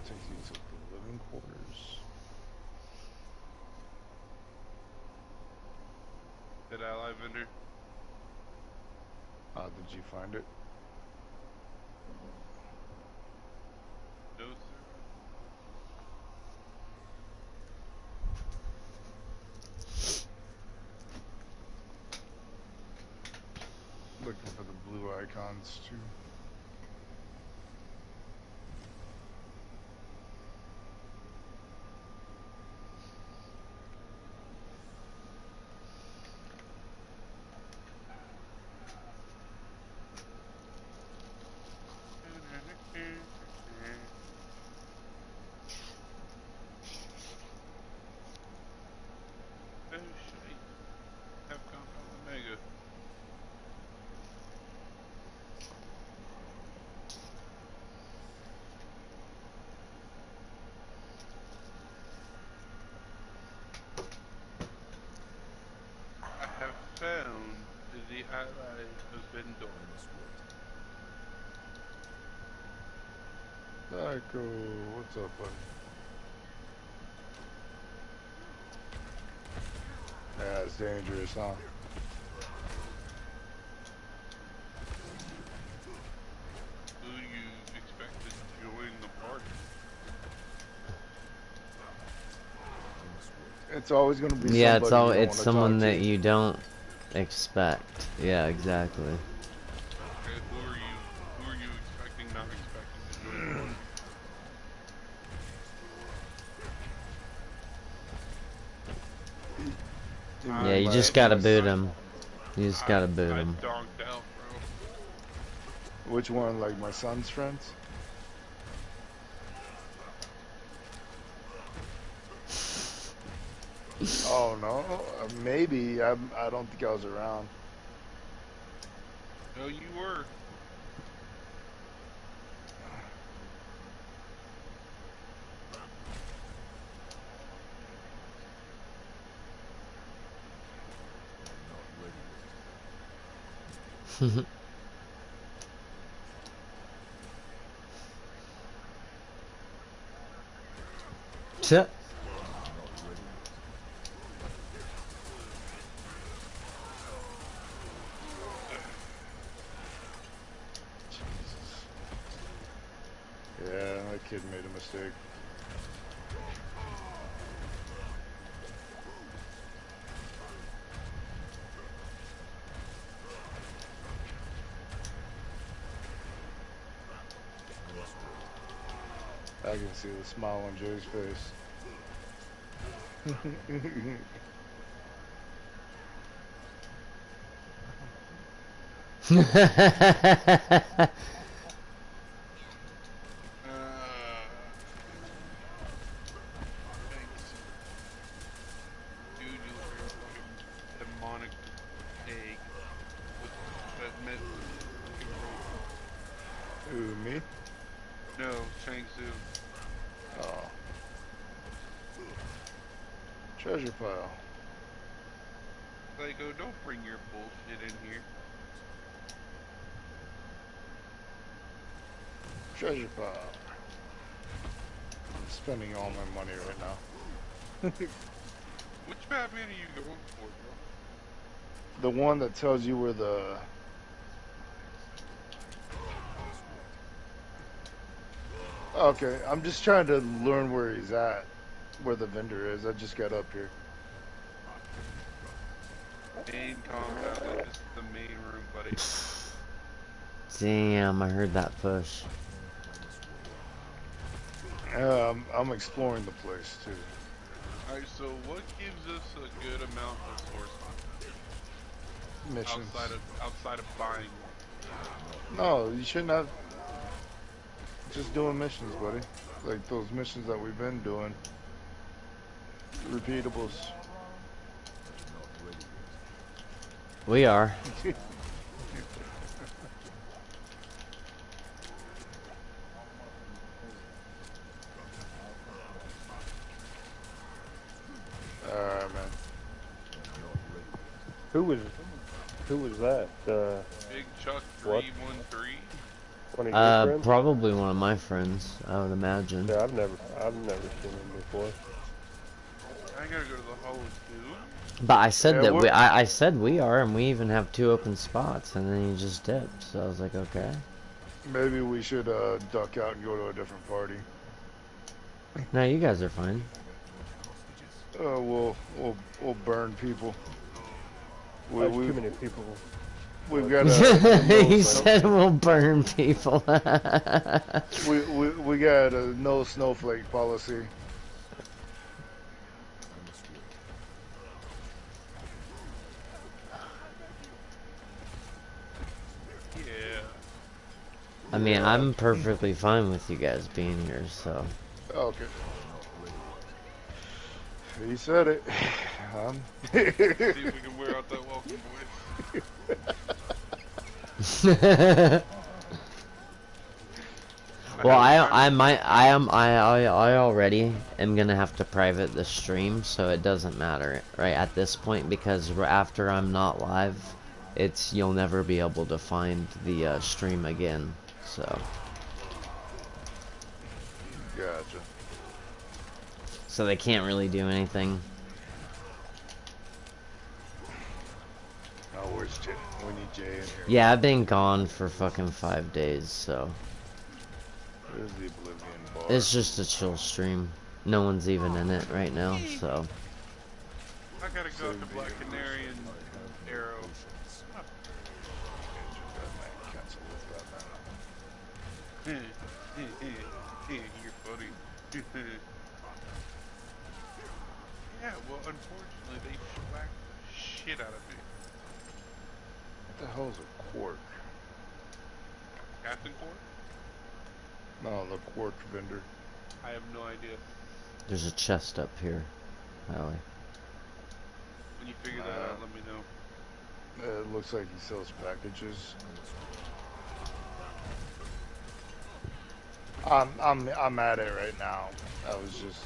Take you to the living quarters. That ally vendor. Did you find it? No, sir. Looking for the blue icons too. Oh shit. Have compound Omega. I have found the ally vendor. Psycho, what's up, buddy? Yeah, it's dangerous, huh? Who you expect to join the party? It's always going to be Yeah, somebody you don't it's want to someone talk that to. you don't expect. Yeah, exactly. Okay, who are you expecting, not expecting to join the party? Yeah, you just gotta boot him. You just gotta boot I him. donked out, bro. Which one? Like my son's friends? Oh no, maybe. I don't think I was around. No, you were. Shit. Yeah, that kid made a mistake. I can see the smile on Jay's face. Thanks. Dude, you look like a fucking demonic egg with that met with fucking rope. Ooh, me? No, Shang Tzu. Oh. Treasure pile. Psycho, don't bring your bullshit in here. Treasure pile. I'm spending all my money right now. Which Batman are you going for, The bro? one that tells you where the... Okay, I'm just trying to learn where he's at. Where the vendor is. I just got up here. Main combat, like this is the main room, buddy. Damn, I heard that push. I'm exploring the place too. Alright, so what gives us a good amount of source Missions. outside of buying one? No, you shouldn't have. Just doing missions, buddy. Like those missions that we've been doing. Repeatables. We are. Alright, man. Who was that? Big Chuck What? 313? One of your friends? Probably one of my friends, I would imagine. Yeah, I've never seen him before. I gotta go to the Hollow Tomb? But I said Yeah, that we're- I said we are, and we even have 2 open spots, and then he just dipped. So I was like, okay. Maybe we should duck out and go to a different party. No, you guys are fine. We'll burn people. Too many people. We've got a He said we'll burn people. we got a no snowflake policy. Yeah. I mean, I'm perfectly fine with you guys being here, so. Okay. He said it. See if we can wear out that welcome voice. Well, I already am gonna have to private the stream, so it doesn't matter, right, at this point, because after I'm not live, you'll never be able to find the stream again, so. Gotcha. So they can't really do anything. Oh, where's Jay? We need Jay in here. Yeah, I've been gone for fucking 5 days, so. Where's the Oblivion bar? It's just a chill stream. No one's even in it right now, so. I gotta go to Black Canary and Arrow. Cancel with You're funny. Yeah, well, unfortunately, they whacked the shit out of me. What the hell's a quark? Captain Court? No, the quark vendor. I have no idea. There's a chest up here. Howie. When you figure that out, let me know. It looks like he sells packages. I'm at it right now. I was just.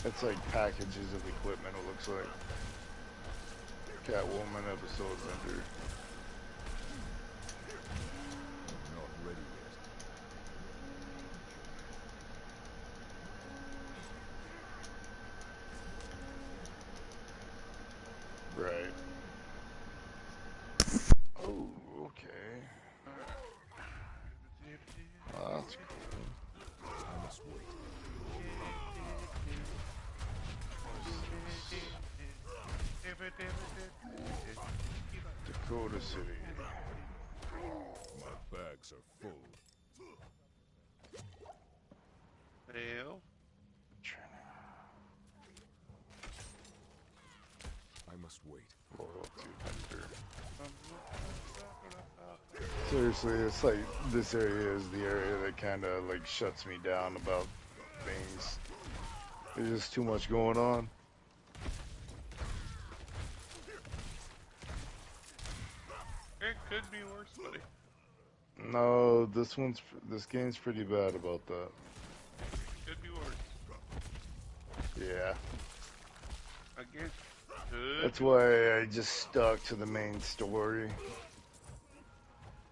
It's like packages of equipment. It looks like. Catwoman episodes under. Not ready yet. Right. Oh, okay. That's cool. I must wait. Dakota City. My bags are full. Well, I must wait. Loyalty vendor. Seriously, it's like this area is the area that kind of like shuts me down about things. There's just too much going on. it could be worse, buddy. No, this game's pretty bad about that. Could be worse. Yeah. Again, could. That's why I just stuck to the main story.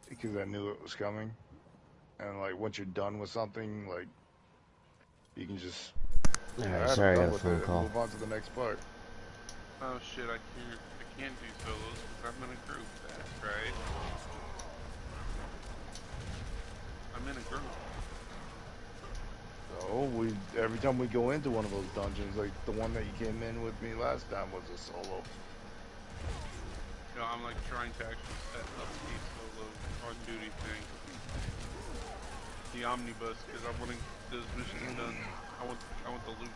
Because I knew it was coming. And like once you're done with something, like you can just Alright, I'm sorry, I done got a with phone it and call. move on to the next part. Oh shit, I can't do solos because I'm in a group. That's right. I'm in a group. So every time we go into one of those dungeons, like the one that you came in with me last time was a solo. You know, I'm like trying to actually set up a solo on duty thing. The omnibus, because I want to get those missions done. I want the loot.